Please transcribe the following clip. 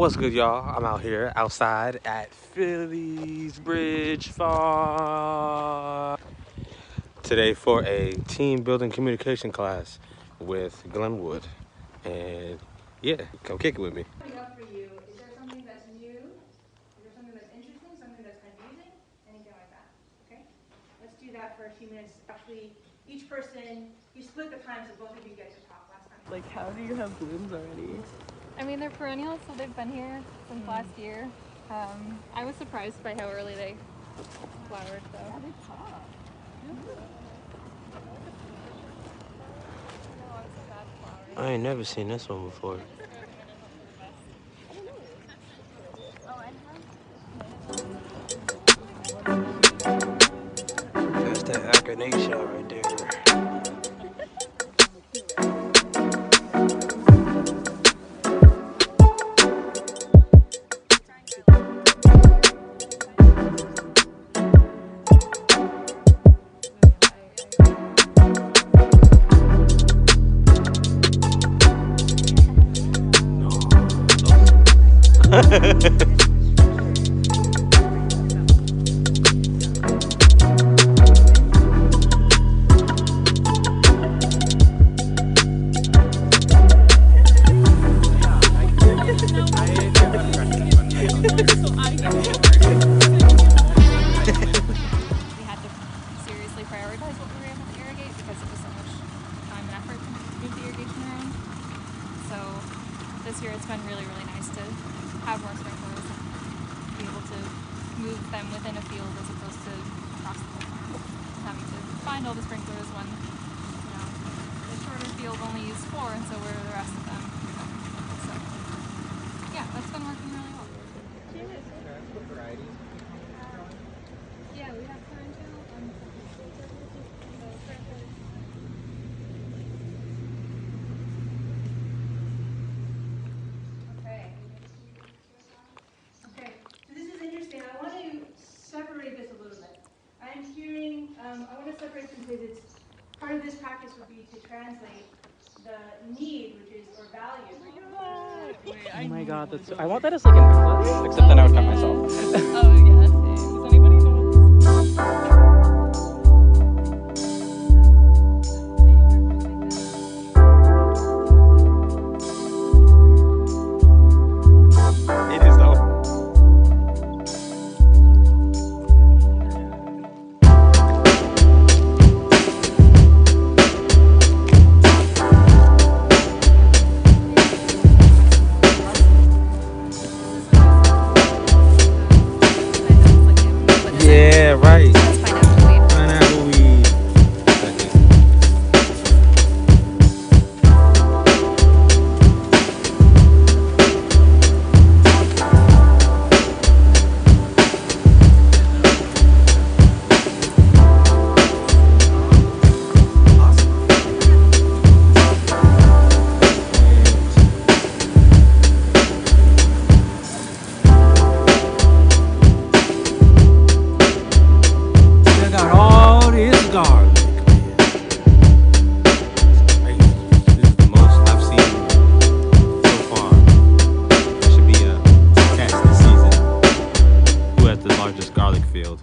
What's good, y'all? I'm out here outside at Phillies Bridge Farm today for a team building communication class with Glenwood. And yeah, come kick it with me. Coming up for you, is there something that's new? Is there something that's interesting? Something that's confusing? Anything like that? Okay? Let's do that for a few minutes. Actually, each person, you split the time so both of you get to talk last time. Like, how do you have blooms already? I mean, they're perennials, so they've been here since last year. I was surprised by how early they flowered, though. Yeah, they pop. I ain't never seen this one before. That's that echinacea right there. Prioritize what we were able to irrigate because it was so much time and effort to move the irrigation around. So this year it's been really, really nice to have more sprinklers and be able to move them within a field as opposed to across the whole farm. Having to find all the sprinklers when, the shorter field only used 4, and so where are the rest of them? So yeah, that's been working really well. Yeah, we have currently Okay, so this is interesting. I want to separate this a little bit. I'm hearing, I want to separate this because it's part of this practice would be to translate the need, which is, or value. Oh my god, that's I want that as like a necklace, except then I would cut myself. Oh yeah, same. Does anybody know It is though. Yeah, right. Pineapple weed. Garlic, man. It's crazy. This is the most I've seen so far. There should be a catch this season. Who has the largest garlic field?